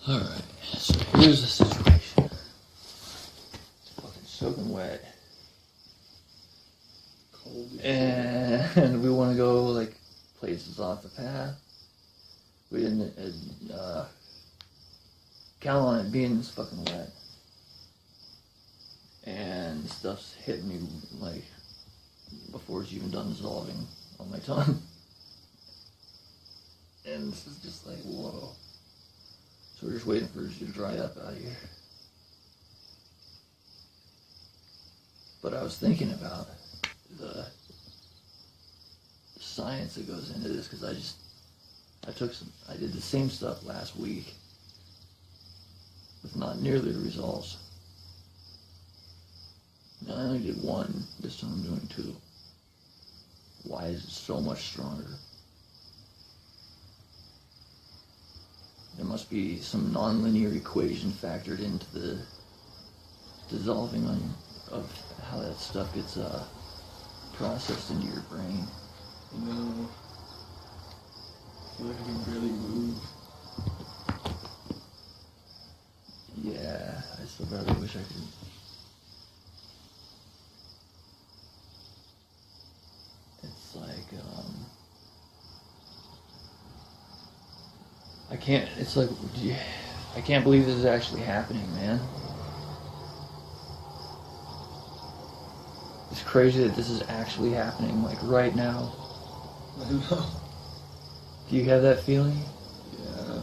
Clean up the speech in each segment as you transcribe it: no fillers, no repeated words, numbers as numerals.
Alright, so here's the situation. It's fucking soaking wet. Cold. And we want to go, like, places off the path. We didn't count on it being this fucking wet. And stuff's hitting me, like, before it's even done dissolving on my tongue. And this is just like, whoa. So we're just waiting for it to dry up out here. But I was thinking about the science that goes into this, because I did the same stuff last week with not nearly the results. I only did one, this time I'm doing two. Why is it so much stronger? There must be some nonlinear equation factored into the dissolving of how that stuff gets processed into your brain. No. I feel like I can barely move. Yeah, I still really wish I could. It's like, I can't believe this is actually happening, man. It's crazy that this is actually happening, like, right now. I know. Do you have that feeling? Yeah.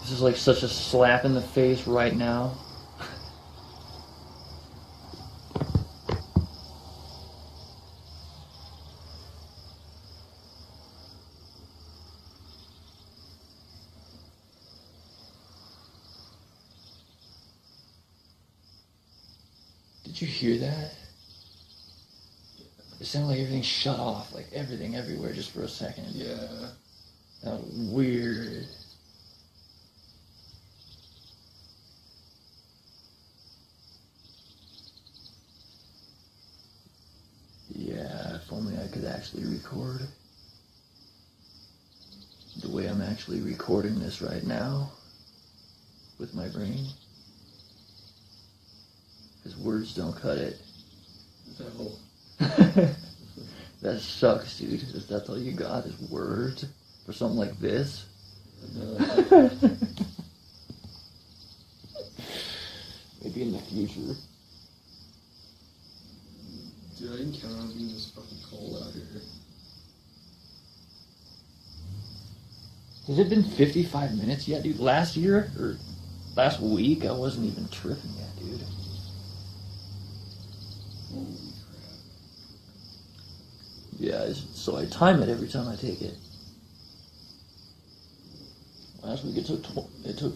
This is like such a slap in the face right now. Did you hear that? It sounded like everything shut off, like everything everywhere just for a second. Yeah. That was weird. Yeah, if only I could actually record the way I'm actually recording this right now with my brain. Because words don't cut it. No. That sucks, dude. If that's all you got is words for something like this. No. Maybe in the future. Dude, I didn't count on it being this fucking cold out here. Has it been 55 minutes yet, dude? Last year, or last week, I wasn't even tripping yet, dude. Holy crap. Yeah, so I time it every time I take it. Last week it took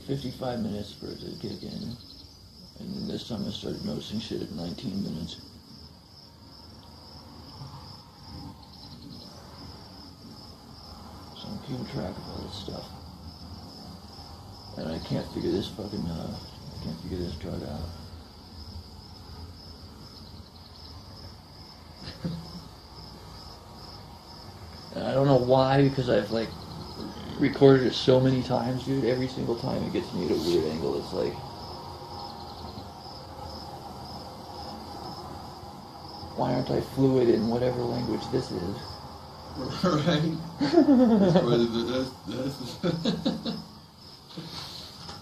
55 minutes for it to kick in. And then this time I started noticing shit at 19 minutes. So I'm keeping track of all this stuff. And I can't figure this drug out. And I don't know why, because I've like recorded it so many times, dude. Every single time it gets me at a weird angle. It's like, why aren't I fluid in whatever language this is? Right?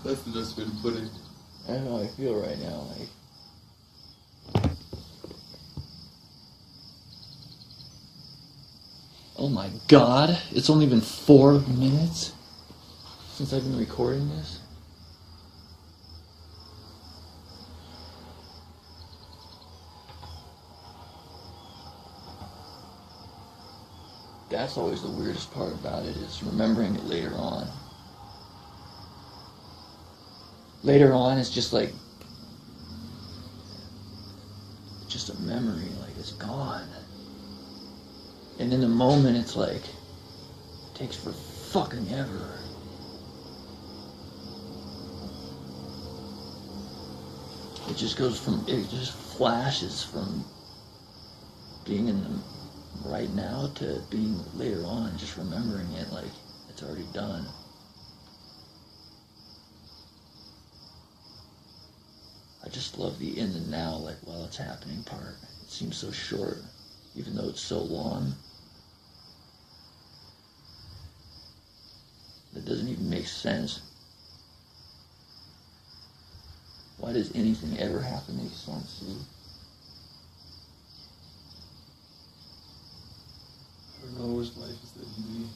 That's the best way to put it. I don't know how I feel right now, like. Oh my god, it's only been 4 minutes since I've been recording this. That's always the weirdest part about it, is remembering it later on. Later on, it's just like, just a memory, like it's gone. And in the moment, it's like, it takes for fucking ever. It just flashes from being in the right now to being later on, just remembering it like it's already done. I just love the in the now, like while it's happening part. It seems so short, even though it's so long. It doesn't even make sense. Why does anything ever have to make sense, dude? I don't know which life is that easy.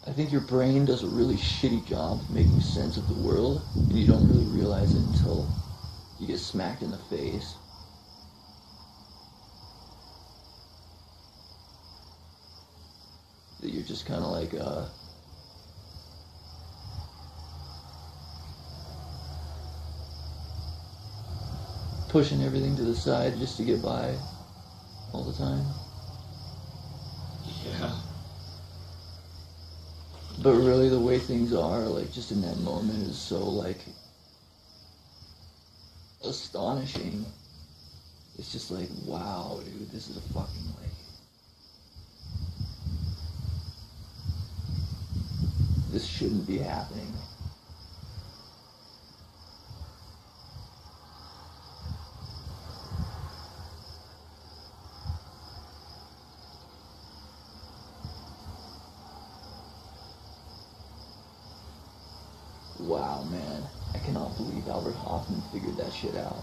I think your brain does a really shitty job of making sense of the world, and you don't really realize it until you get smacked in the face. That you're just kind of like, pushing everything to the side just to get by all the time. Yeah. But really the way things are, like, just in that moment is so, like, astonishing. It's just like, wow, dude, this is a fucking, like, this shouldn't be happening. Wow, man. I cannot believe Albert Hoffman figured that shit out.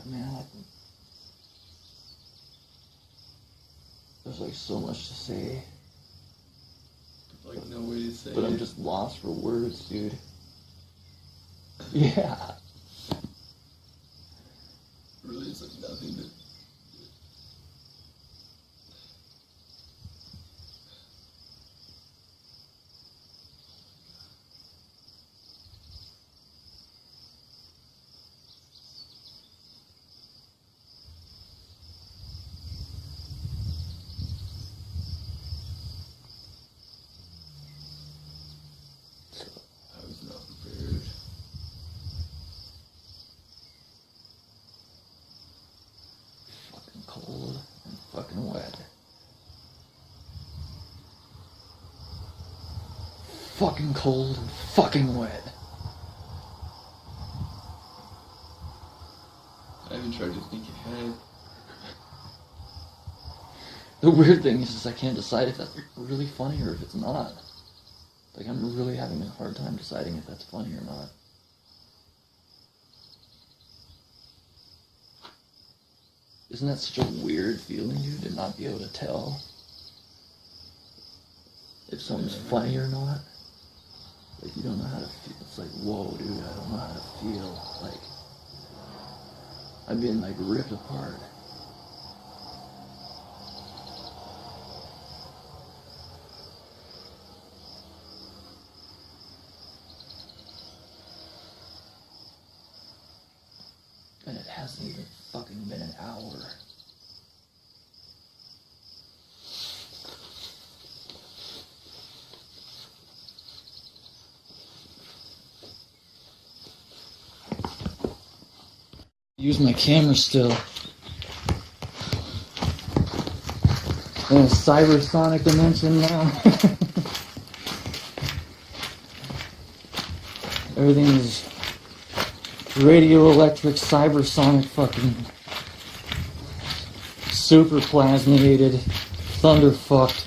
Man, there's like so much to say. Like no way to say but it. I'm just lost for words, dude. Yeah. Really, it's like nothing that. I was not prepared. Fucking cold and fucking wet. Fucking cold and fucking wet. I even tried to think ahead. The weird thing is I can't decide if that's really funny or if it's not. Like, I'm really having a hard time deciding if that's funny or not. Isn't that such a weird feeling, dude, to not be able to tell if something's funny or not? Like, you don't know how to feel. It's like, whoa, dude, I don't know how to feel. Like, I've been, like, ripped apart. And it hasn't even fucking been an hour. Use my camera still. In a cybersonic dimension now. Everything is radio electric cybersonic fucking super plasmated thunder fucked.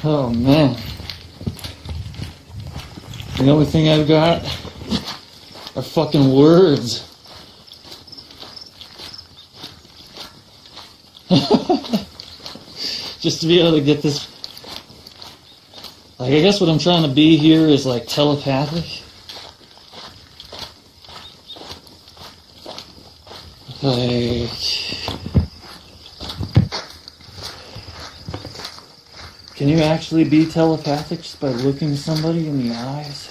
Oh man. The only thing I've got are fucking words. Just to be able to get this. Like, I guess what I'm trying to be here is like telepathic. Like, can you actually be telepathic just by looking somebody in the eyes?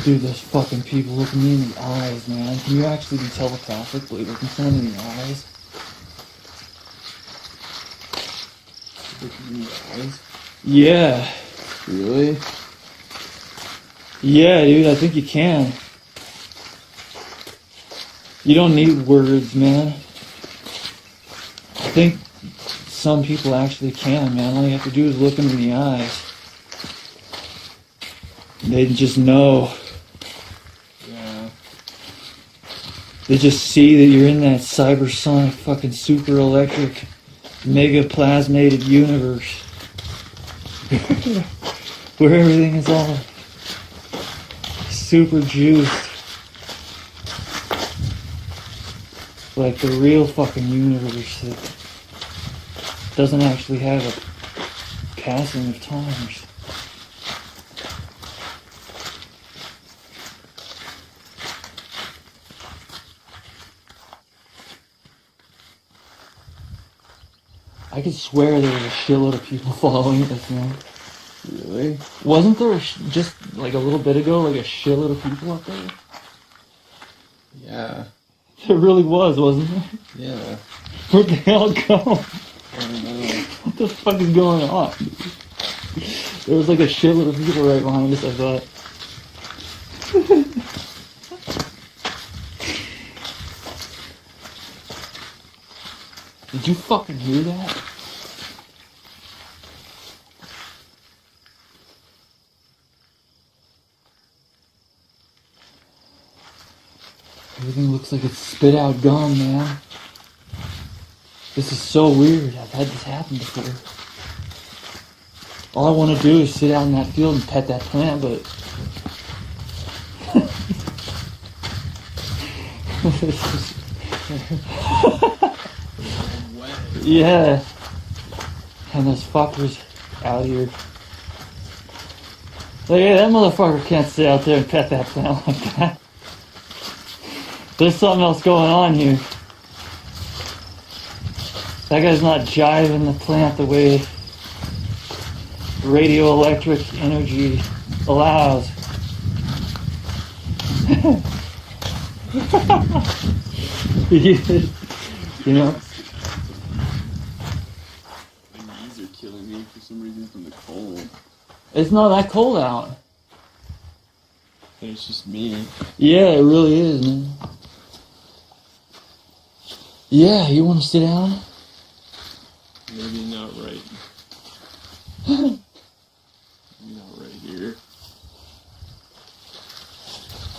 Dude, there's fucking people looking me in the eyes, man. Can you actually be telepathic by looking someone in the eyes? Looking in the eyes? Yeah. Really? Yeah, dude, I think you can. You don't need words, man. I think some people actually can, man. All you have to do is look them in the eyes. They just know. Yeah. They just see that you're in that cybersonic fucking super electric mega plasmated universe. Where everything is all super juiced. Like the real fucking universe that doesn't actually have a passing of times. I could swear there was a shitload of people following this, man. Really? Wasn't there just like a little bit ago, like a shitload of people up there? Yeah. There really was, wasn't there? Yeah. Where'd they all go? I don't know. What the fuck is going on? There was like a shitload of people right behind us, I thought. Did you fucking hear that? Everything looks like it's spit out gum, man. This is so weird. I've had this happen before. All I want to do is sit out in that field and pet that plant, but... Yeah. And those fuckers out here. Like, hey, that motherfucker can't sit out there and pet that plant like that. There's something else going on here. That guy's not jiving the plant the way radioelectric energy allows. You know? My knees are killing me for some reason from the cold. It's not that cold out. It's just me. Yeah, it really is, man. Yeah, you want to sit down? Maybe not right. Maybe not right here.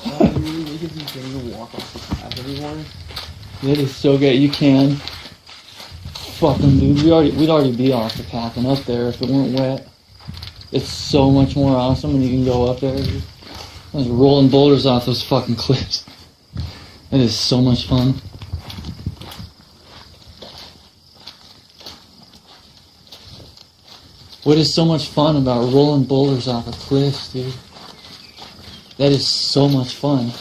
You really make it easy to walk off the path anymore? That is so good. You can. Fucking dude, we'd already be off the path and up there if it weren't wet. It's so much more awesome when you can go up there. I was rolling boulders off those fucking cliffs. It is so much fun. What is so much fun about rolling boulders off a cliff, dude? That is so much fun.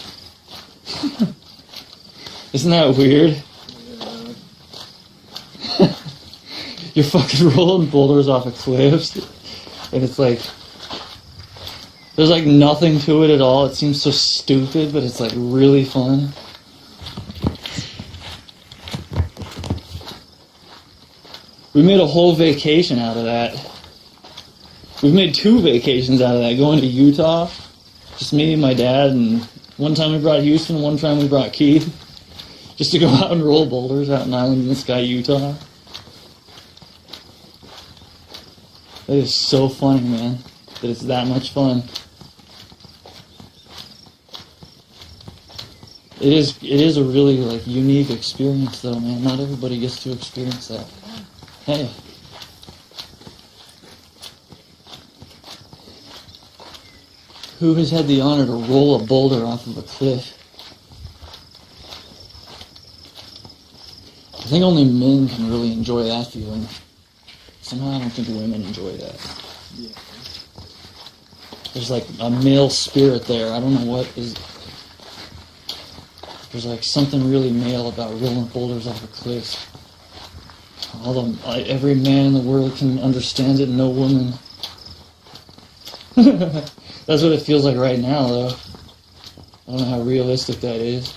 Isn't that weird? Yeah. You're fucking rolling boulders off of cliffs, and it's like, there's like nothing to it at all. It seems so stupid, but it's like really fun. We made a whole vacation out of that. We've made 2 vacations out of that, going to Utah, just me and my dad, and one time we brought Houston, one time we brought Keith, just to go out and roll boulders out in Island in the Sky, Utah. That is so funny, man, that it's that much fun. It is a really like unique experience though, man. Not everybody gets to experience that. Hey. Who has had the honor to roll a boulder off of a cliff? I think only men can really enjoy that feeling. Somehow I don't think women enjoy that. Yeah. There's like a male spirit there. I don't know what is. There's like something really male about rolling boulders off a cliff. Although every man in the world can understand it, no woman. That's what it feels like right now, though. I don't know how realistic that is.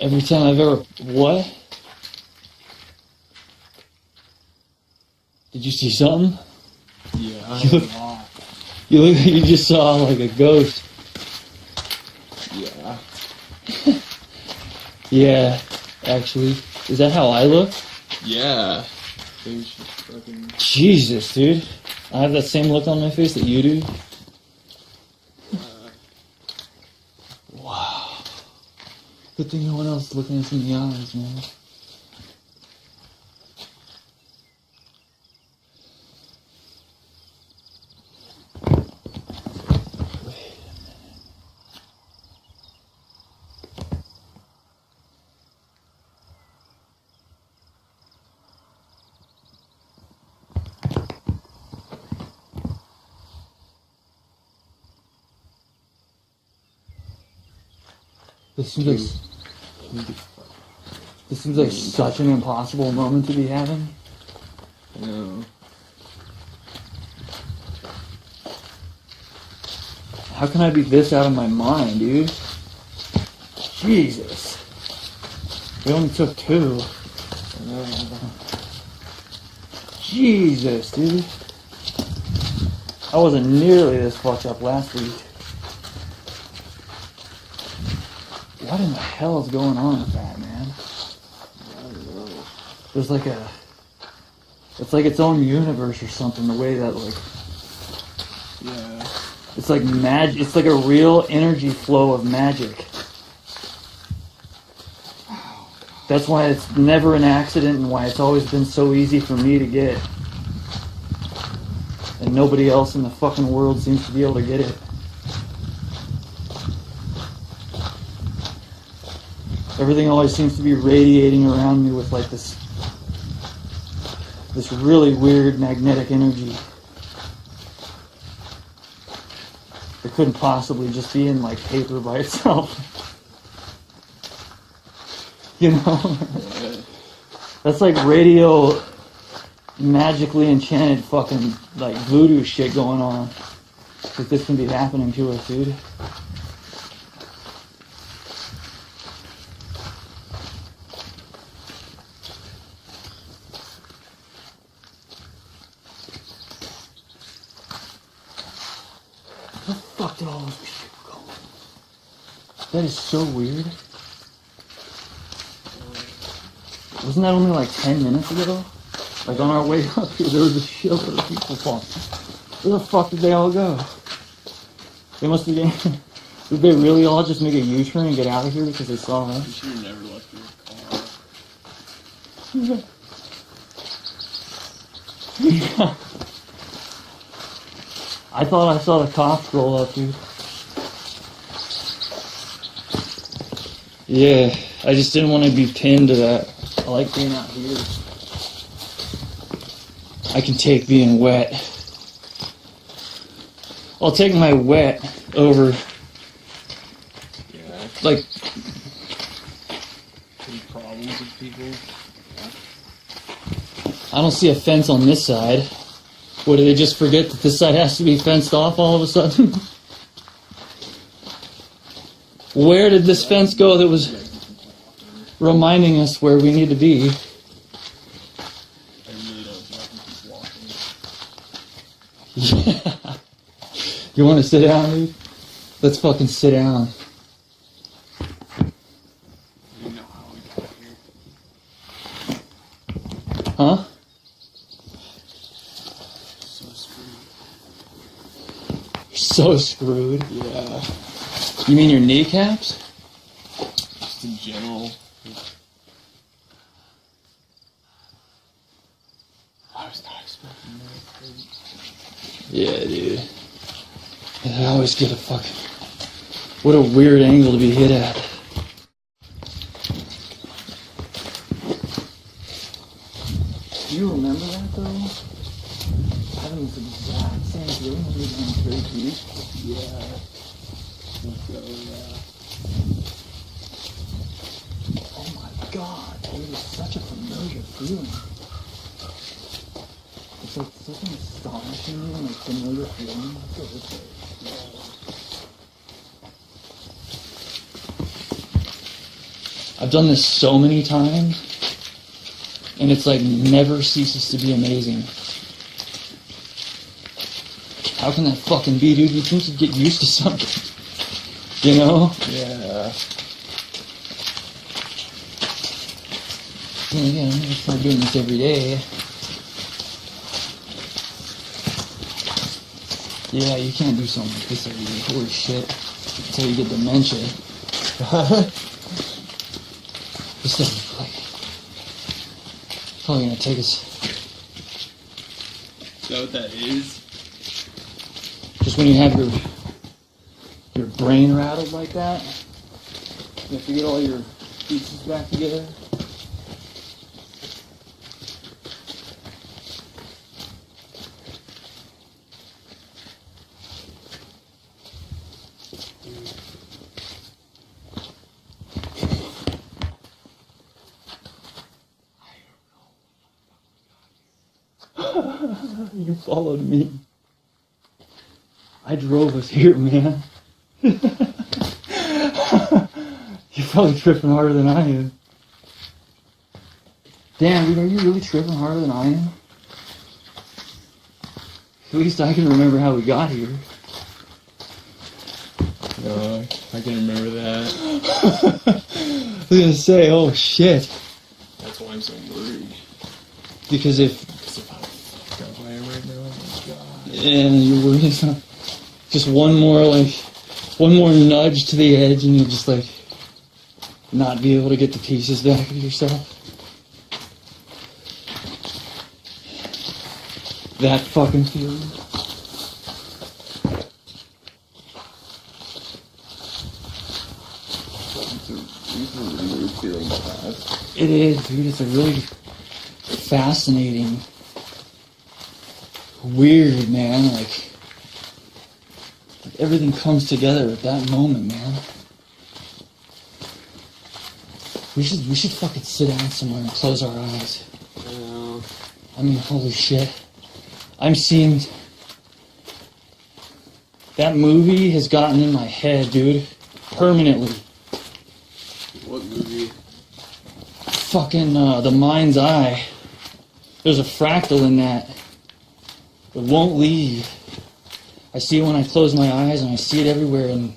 Every time I've ever... What? Did you see something? Yeah, I have a lot. You look like you just saw like a ghost. Yeah. Yeah, actually. Is that how I look? Yeah. Face just fucking... Jesus, dude. I have that same look on my face that you do. Wow. Good thing no one else is looking us in the eyes, man. This seems like such an impossible moment to be having. I know. How can I be this out of my mind, dude? Jesus. We only took 2. I know. Jesus, dude. I wasn't nearly this fucked up last week. What in the hell is going on with that, man? I don't know. There's like a... It's like its own universe or something, the way that, like... Yeah. It's like magic. It's like a real energy flow of magic. That's why it's never an accident and why it's always been so easy for me to get. And nobody else in the fucking world seems to be able to get it. Everything always seems to be radiating around me with like this really weird magnetic energy. It couldn't possibly just be in like paper by itself. You know? That's like radio magically enchanted fucking like voodoo shit going on. That this can be happening to us, dude. Where the fuck did all those people go? That is so weird. Wasn't that only like 10 minutes ago? Like on our way up here, there was a shitload of people falling. Where the fuck did they all go? They must have been... Did they really all just make a U-turn and get out of here because they saw You us? should have never left your car. I thought I saw the cops roll up, dude. Yeah, I just didn't want to be pinned to that. I like being out here. I can take being wet. I'll take my wet over, Yeah. like, Any problems with people? I don't see a fence on this side. What, do they just forget that this side has to be fenced off all of a sudden? Where did this fence go that was reminding us where we need to be? I really don't like people walking. Yeah. You want to sit down, dude? Let's fucking sit down. You know how we got here. Huh? so screwed. Yeah. You mean your kneecaps? Just in general. I was not expecting that. Yeah, dude. And I always get a fucking... What a weird angle to be hit at. Do you remember that, though? Having this exact same feeling when you were on Cherry Creek? Yeah. So, yeah. Oh my god, dude, it's such a familiar feeling. It's like such an astonishing and like familiar feeling. Let's go this way. I've done this so many times, and it's like never ceases to be amazing. How can that fucking be, dude? You think you'd get used to something, you know? Yeah. Yeah, again, I'm gonna start doing this every day. Yeah, you can't do something like this every day. Holy shit. That's how you get dementia. This stuff is like probably gonna take us. Is that what that is? Just when you have your brain rattled like that, you have to get all your pieces back together. You followed me. I drove us here, man. You're probably tripping harder than I am. Damn, dude, are you really tripping harder than I am? At least I can remember how we got here. No, I can remember that. I was gonna say, oh shit. That's why I'm so worried. Because if Because if I fuck up I am right now, oh my god. and you're worried about just one more nudge to the edge and you'll just like not be able to get the pieces back of yourself. That fucking feeling. It's a really weird feeling to have. It is, dude. It's a really fascinating, weird, man. Like everything comes together at that moment, man. We should fucking sit down somewhere and close our eyes. I mean, holy shit. I'm seeing... That movie has gotten in my head, dude. Permanently. What movie? Fucking, The Mind's Eye. There's a fractal in that. It won't leave. I see it when I close my eyes, and I see it everywhere, and...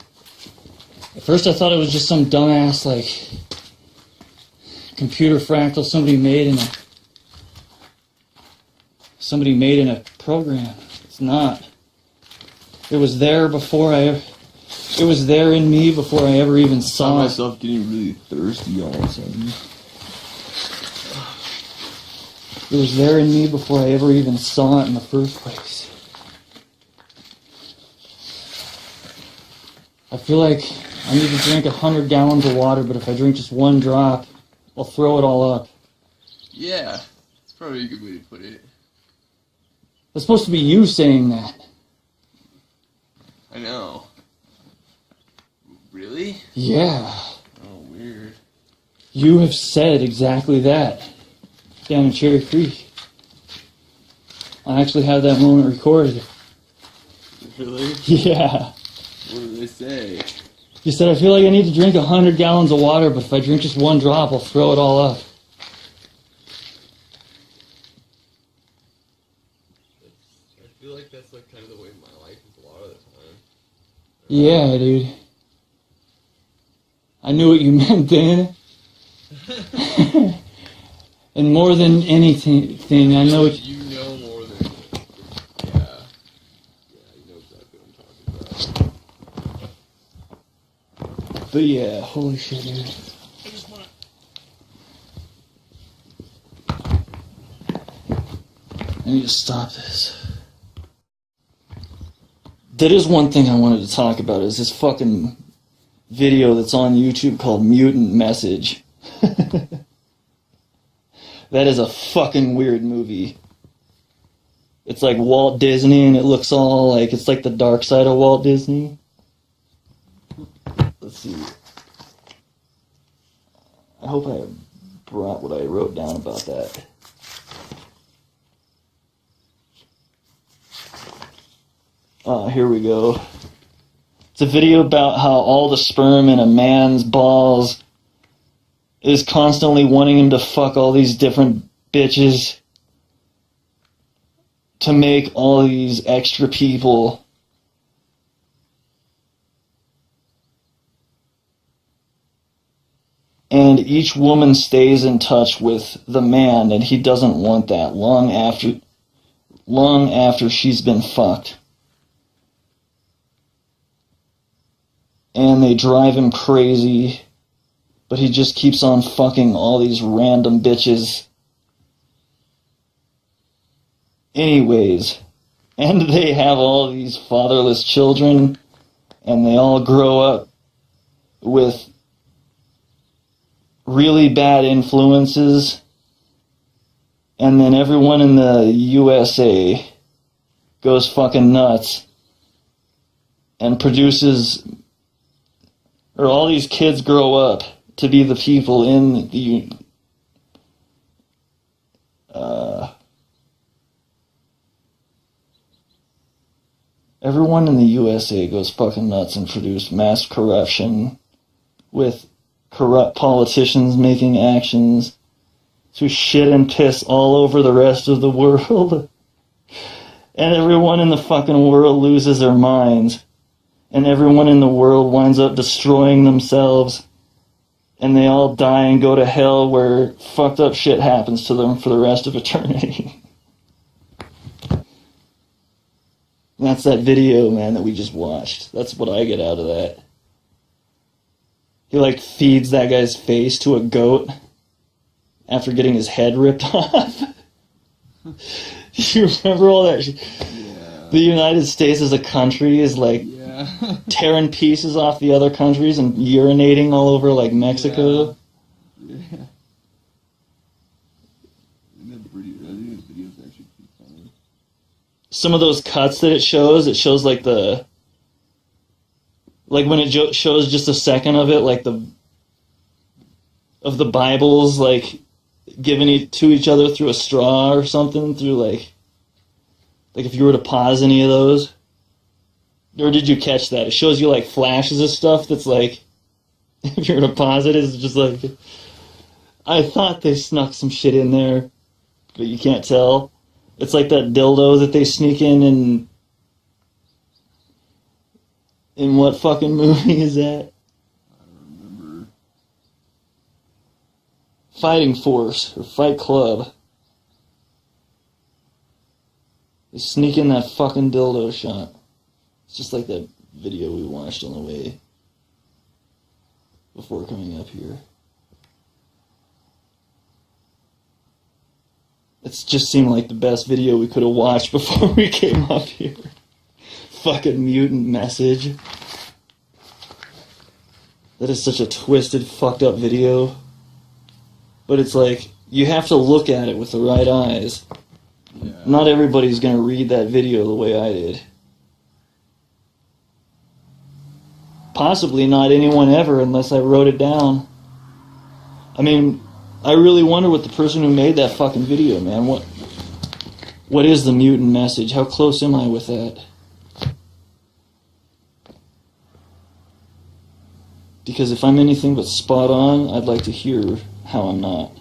At first I thought it was just some dumbass, like... computer fractal somebody made in a program. It's not. It was there before it was there in me before I ever even I saw found it. myself getting really thirsty all of a sudden. It was there in me before I ever even saw it in the first place. I feel like I need to drink 100 gallons of water, but if I drink just one drop, I'll throw it all up. Yeah, it's probably a good way to put it. It's supposed to be you saying that. I know. Really? Yeah. Oh, weird. You have said exactly that. Down in Cherry Creek. I actually have that moment recorded. Really? Yeah. What did they say? You said, I feel like I need to drink 100 gallons of water, but if I drink just one drop, I'll throw it all up. I feel like that's like kind of the way my life is a lot of the time. Yeah, dude. I knew what you meant then. And more than anything, I know what you know more than... Yeah. Yeah, you know exactly what I'm talking about. But yeah, holy shit, dude. I just want I need to stop this. That is one thing I wanted to talk about, is this fucking video that's on YouTube called Mutant Message. That is a fucking weird movie. It's like Walt Disney, and it looks all like, it's like the dark side of Walt Disney. Let's see. I hope I brought what I wrote down about that. Here we go. It's a video about how all the sperm in a man's balls is constantly wanting him to fuck all these different bitches to make all these extra people. And each woman stays in touch with the man, and he doesn't want that long after she's been fucked. And they drive him crazy, but he just keeps on fucking all these random bitches. Anyways, and they have all these fatherless children, and they all grow up with really bad influences, and then everyone in the USA goes fucking nuts and produces, or all these kids grow up to be the people in the everyone in the USA goes fucking nuts and produce mass corruption with corrupt politicians making actions to shit and piss all over the rest of the world. And everyone in the fucking world loses their minds. And everyone in the world winds up destroying themselves. And they all die and go to hell, where fucked up shit happens to them for the rest of eternity. And that's that video, man, that we just watched. That's what I get out of that. He, like, feeds that guy's face to a goat after getting his head ripped off. You remember all that shit? Yeah. The United States as a country is, like, tearing pieces off the other countries and urinating all over, like, Mexico. Yeah. I think the video's actually pretty funny. Some of those cuts that it shows, like, the... Like, when it shows just a second of it, like, of the Bibles, like, giving it to each other through a straw or something, through, like, if you were to pause any of those. Or did you catch that? It shows you, like, flashes of stuff that's, like, if you were to pause it, it's just, like, I thought they snuck some shit in there, but you can't tell. It's like that dildo that they sneak in what fucking movie is that? I don't remember. Fighting Force, or Fight Club. They sneak in that fucking dildo shot. It's just like that video we watched on the way before coming up here. It's just seemed like the best video we could have watched before we came up here. Fucking Mutant Message. That is such a twisted, fucked up video. But it's like, you have to look at it with the right eyes. Yeah. Not everybody's gonna read that video the way I did. Possibly not anyone ever, unless I wrote it down. I mean, I really wonder what the person who made that fucking video, man, what is the mutant message? How close am I with that? Because if I'm anything but spot on, I'd like to hear how I'm not.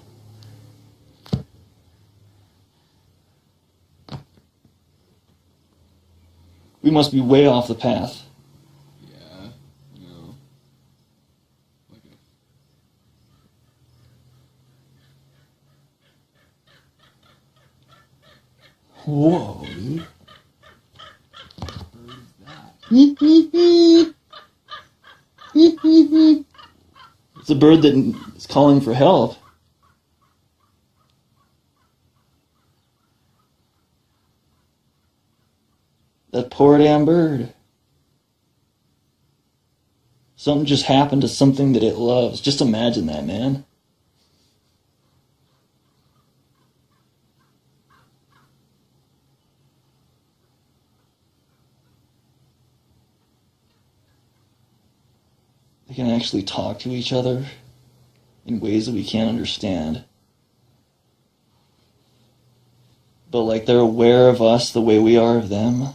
We must be way off the path. Yeah, you know. Like a... Whoa, dude. What bird is that? It's a bird that is calling for help. That poor damn bird. Something just happened to something that it loves. Just imagine that, man. They can actually talk to each other in ways that we can't understand. But like they're aware of us the way we are of them.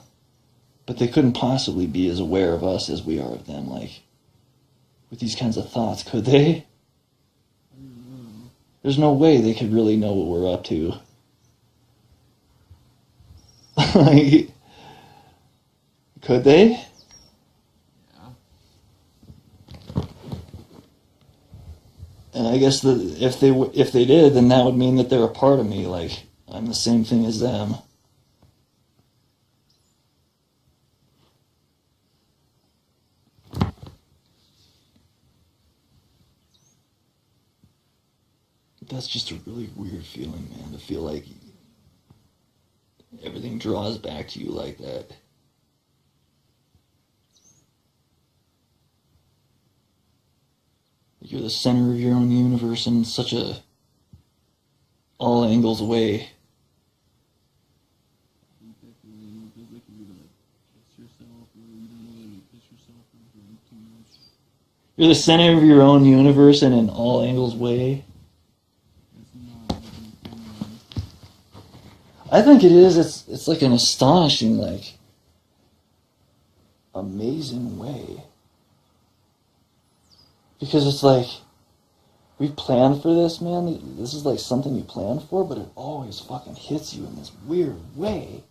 But they couldn't possibly be as aware of us as we are of them, like, with these kinds of thoughts, could they? There's no way they could really know what we're up to. Like, could they? Yeah. And I guess that if they did, then that would mean that they're a part of me, like, I'm the same thing as them. That's just a really weird feeling, man, to feel like everything draws back to you like that. You're the center of your own universe in such a all angles way. You're the center of your own universe in an all angles way. I think it is. It's like an astonishing, like, amazing way. Because it's like, we planned for this, man. This is like something you planned for, but it always fucking hits you in this weird way.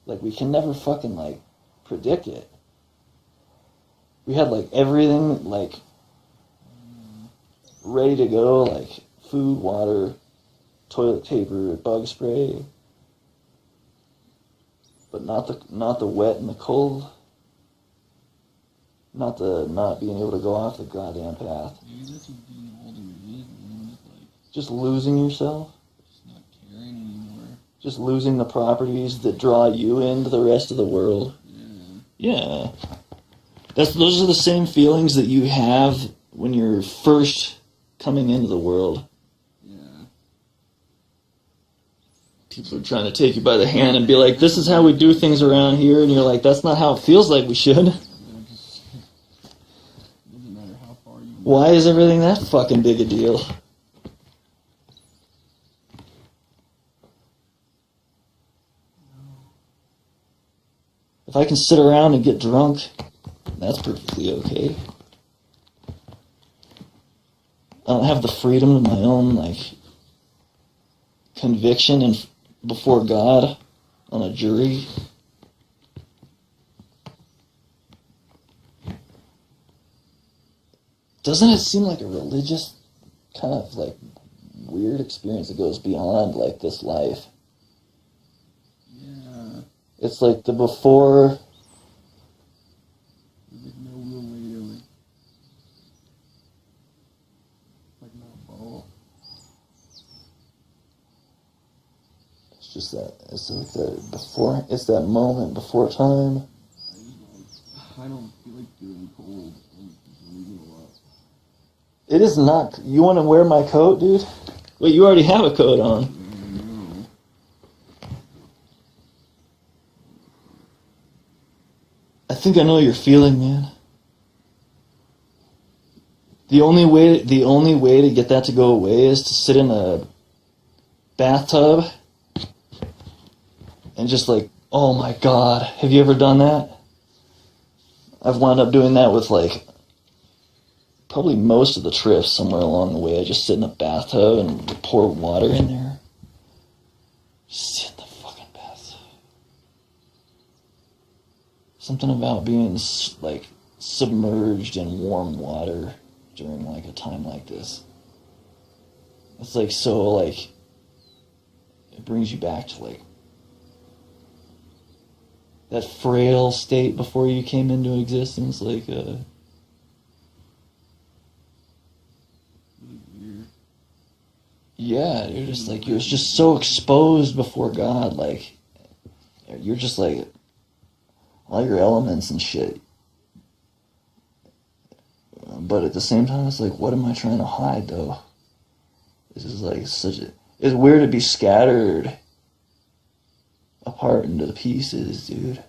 Like, we can never fucking, like, predict it. We had, like, everything, like, ready to go, like, food, water, toilet paper, bug spray. But not the wet and the cold. Not being able to go off the goddamn path. Maybe that's what being older is, man. It's like just losing yourself. Just not caring anymore. Just losing the properties that draw you into the rest of the world. Yeah. Those are the same feelings that you have when you're first coming into the world. People are trying to take you by the hand and be like, this is how we do things around here, and you're like, that's not how it feels like we should. Doesn't matter how far you go. Why is everything that fucking big a deal? If I can sit around and get drunk, that's perfectly okay. I don't have the freedom of my own, like, conviction and before God on a jury. Doesn't it seem like a religious kind of like weird experience that goes beyond like this life? Yeah. It's like the before. There's like no real way to like not follow. Just that, it's like that before, it's that moment before time. I don't feel like doing cold. I'm just leaving a lot. It is not. You want to wear my coat, dude? Wait, you already have a coat on. No. I think I know your feeling, man. The only way to get that to go away is to sit in a bathtub and just like, oh my God, have you ever done that? I've wound up doing that with like probably most of the trips somewhere along the way. I just sit in a bathtub and pour water in there. Just sit in the fucking bathtub. Something about being like submerged in warm water during like a time like this. It's like so like, it brings you back to like that frail state before you came into existence, like Yeah, you're just like, you're just so exposed before God, like, you're just like, all your elements and shit. But at the same time, it's like, what am I trying to hide, though? This is like it's weird to be scattered apart into the pieces, dude.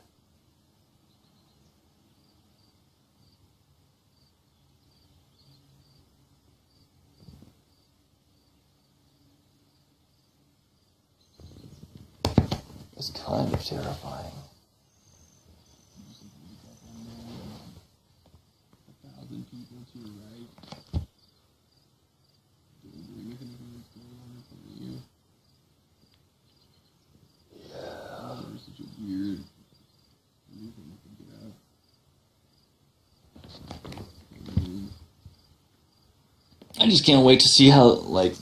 It's kind of terrifying. People to your right. Looking at what's going on in front of you. Yeah. There's such a weird reason to get out. I just can't wait to see how, like,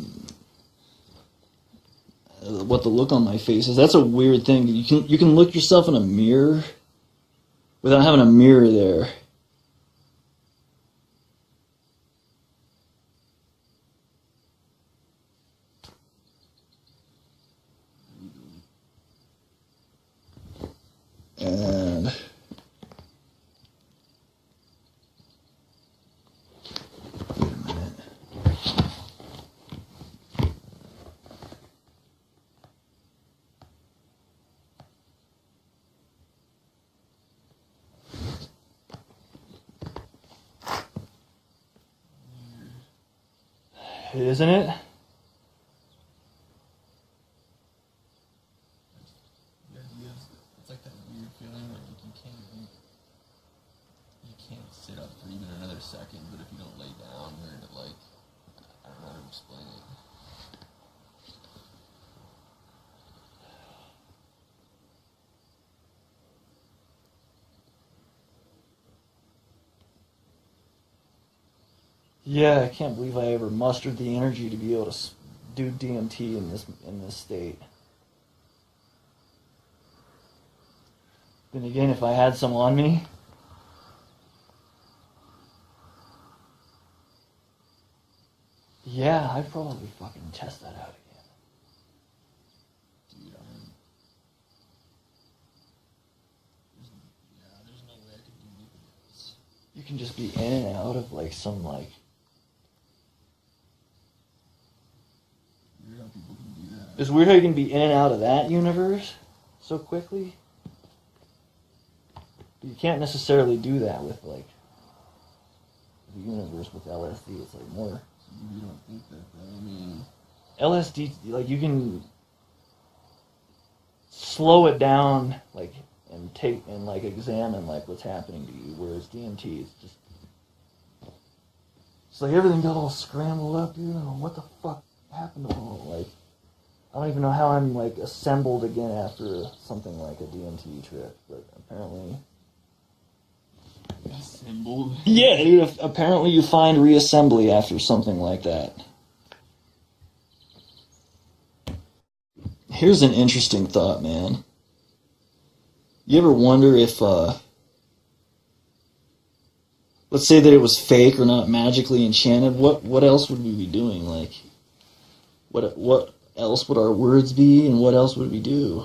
what the look on my face is. That's a weird thing. You can look yourself in a mirror without having a mirror there. And wait a minute. Isn't it? It's like that weird feeling where you can't sit up for even another second, but if you don't lay down, you're like, I don't know how to explain it. Yeah, I can't believe I ever mustered the energy to be able to do DMT in this state. Then again, if I had some on me, yeah, I'd probably fucking test that out again. Dude, there's no way I could do anything else. You can just be in and out of like some like. Weird how people can do that. It's weird how you can be in and out of that universe so quickly. But you can't necessarily do that with like the universe with LSD. It's like more. You don't think that, though? I mean, LSD, like you can slow it down, like and take and like examine like what's happening to you. Whereas DMT is just, it's like everything got all scrambled up, dude. I don't know what the fuck happened to all. Like I don't even know how I'm like assembled again after something like a DMT trip, but apparently. assembled. Yeah, dude. Apparently, you find reassembly after something like that. Here's an interesting thought, man. You ever wonder if, let's say that it was fake or not magically enchanted? What else would we be doing? Like, what else would our words be, and what else would we do?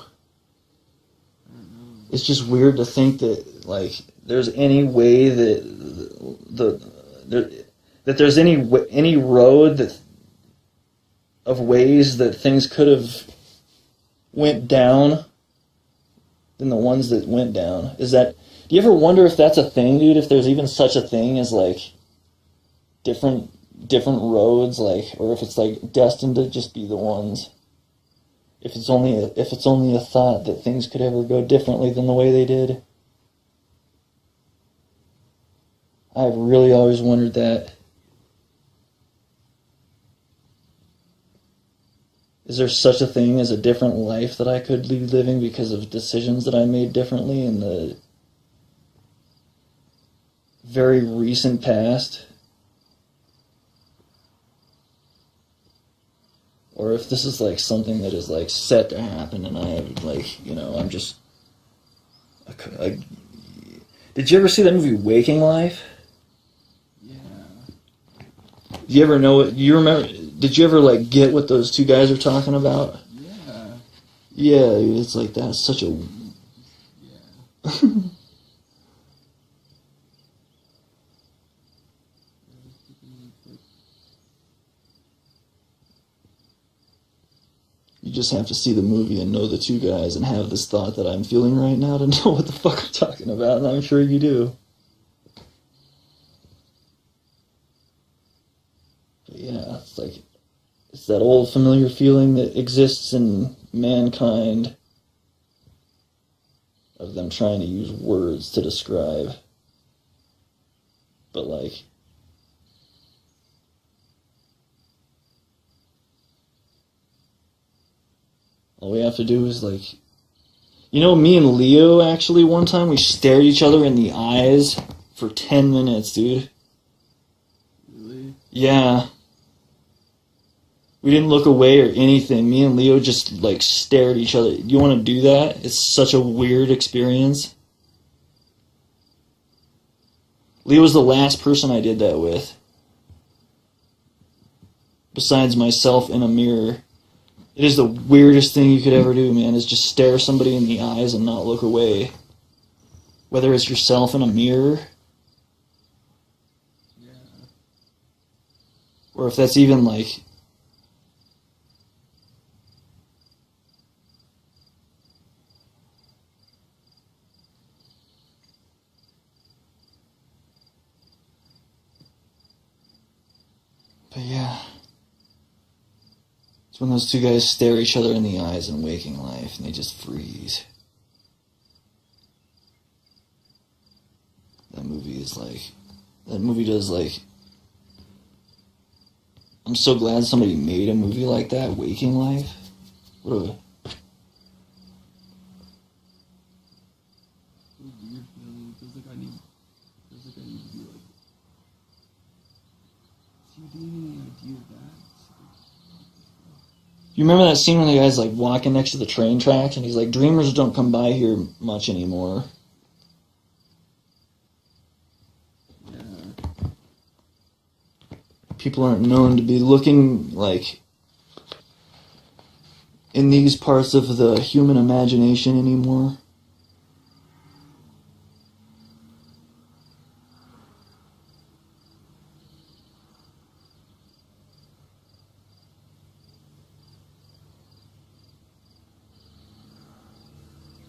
It's just weird to think that, like, there's any way that that there's any road that of ways that things could have went down than the ones that went down. Do you ever wonder if that's a thing, dude? If there's even such a thing as like different roads, like, or if it's like destined to just be the ones. If it's only a thought that things could ever go differently than the way they did. I've really always wondered that. Is there such a thing as a different life that I could be living because of decisions that I made differently in the very recent past? Or if this is like something that is like set to happen and I have like, I'm just... Did you ever see that movie Waking Life? Yeah. Do you ever know it? Do you remember? Did you ever, like, get what those two guys are talking about? Yeah. Yeah, dude, it's like, that's such a... Yeah. You just have to see the movie and know the two guys and have this thought that I'm feeling right now to know what the fuck I'm talking about, and I'm sure you do. But yeah, it's like, it's that old familiar feeling that exists in mankind of them trying to use words to describe. But like, all we have to do is like, me and Leo actually one time we stared each other in the eyes for 10 minutes, dude. Really? Yeah. We didn't look away or anything. Me and Leo just like stared at each other. You want to do that? It's such a weird experience. Leo was the last person I did that with. Besides myself in a mirror. It is the weirdest thing you could ever do, man, is just stare somebody in the eyes and not look away. Whether it's yourself in a mirror, Yeah. or if that's even like... But yeah... It's when those two guys stare each other in the eyes in waking life and they just freeze. That movie is like... That movie does like... I'm so glad somebody made a movie like that, Waking Life. What a... Weird feeling. Feels like I need to be like... Do you have any idea of that? You remember that scene when the guy's like walking next to the train tracks and he's like, dreamers don't come by here much anymore. Yeah. People aren't known to be looking like in these parts of the human imagination anymore.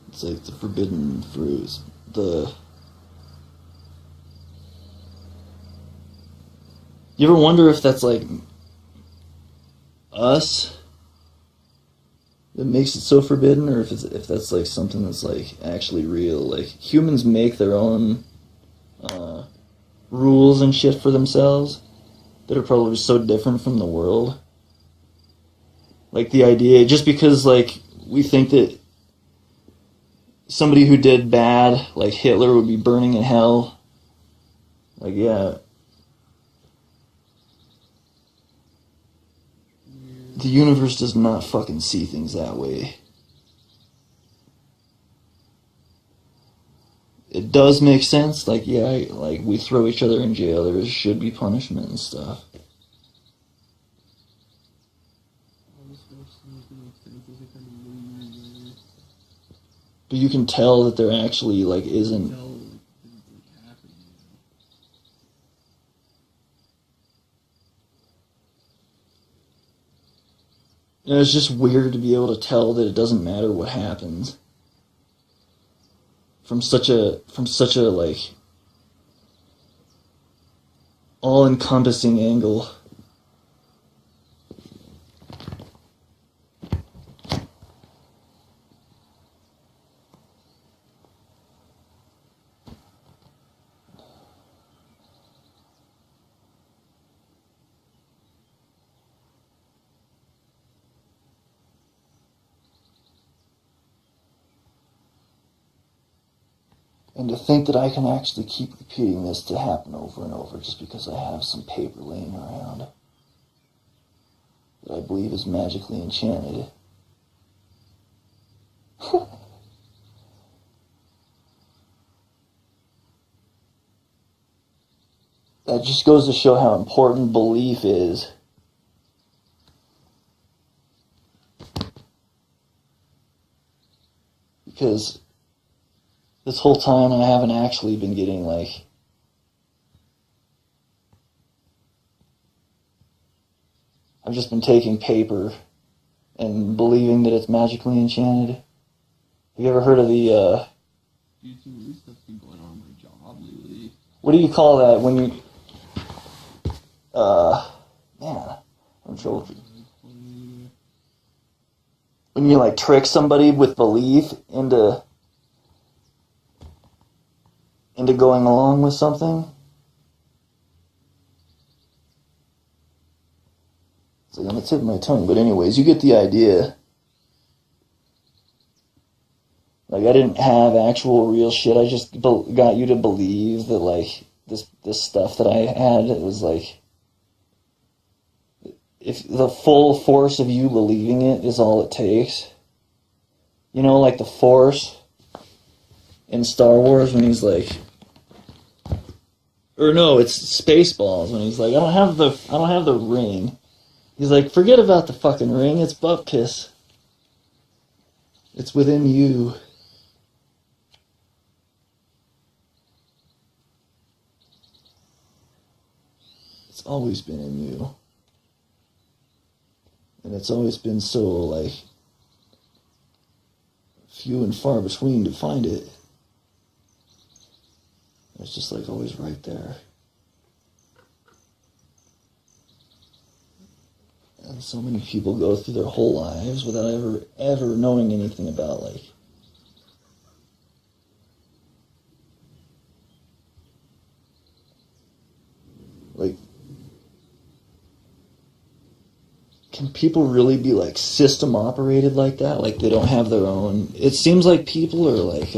It's like the forbidden fruits. You ever wonder if that's like us that makes it so forbidden, or if that's like something that's like actually real? Like humans make their own rules and shit for themselves that are probably so different from the world. Like the idea, just because like we think that somebody who did bad, like Hitler, would be burning in hell. Like, yeah. The universe does not fucking see things that way. It does make sense. Like, yeah, like we throw each other in jail. There should be punishment and stuff. But you can tell that there actually, like, isn't... You know, it's just weird to be able to tell that it doesn't matter what happens. From such a, like, all-encompassing angle. And to think that I can actually keep repeating this to happen over and over just because I have some paper laying around that I believe is magically enchanted. That just goes to show how important belief is. because this whole time I haven't actually been getting, like, I've just been taking paper and believing that it's magically enchanted. Have you ever heard of the, Dude, some weird stuff's been going on in my job lately. what do you call that when you, man, I'm joking. When you, like, trick somebody with belief into going along with something? It's like on the tip of my tongue, but anyways, you get the idea. Like, I didn't have actual real shit, I just got you to believe that, like, this stuff that I had, it was like, if the full force of you believing it is all it takes. You know, like the Force in Star Wars when he's like, or no, it's Spaceballs when he's like, I don't have the ring. He's like, forget about the fucking ring, it's butt piss. It's within you. It's always been in you. And it's always been so, like, few and far between to find it. It's just, like, always right there. And so many people go through their whole lives without ever knowing anything about, like, can people really be, like, system operated like that? Like, they don't have their own... It seems like people are, like,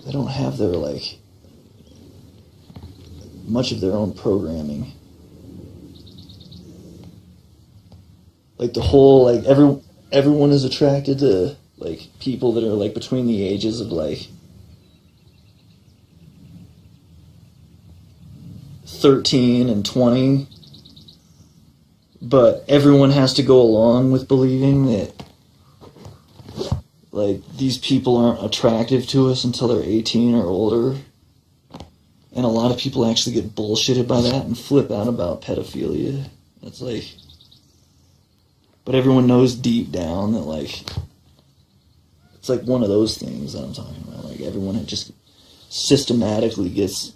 they don't have their, like, much of their own programming. Like, the whole, like, everyone is attracted to, like, people that are, like, between the ages of, like, 13 and 20, but everyone has to go along with believing that, like, these people aren't attractive to us until they're 18 or older. And a lot of people actually get bullshitted by that and flip out about pedophilia. It's like, but everyone knows deep down that, like, it's like one of those things that I'm talking about. Like, everyone just systematically gets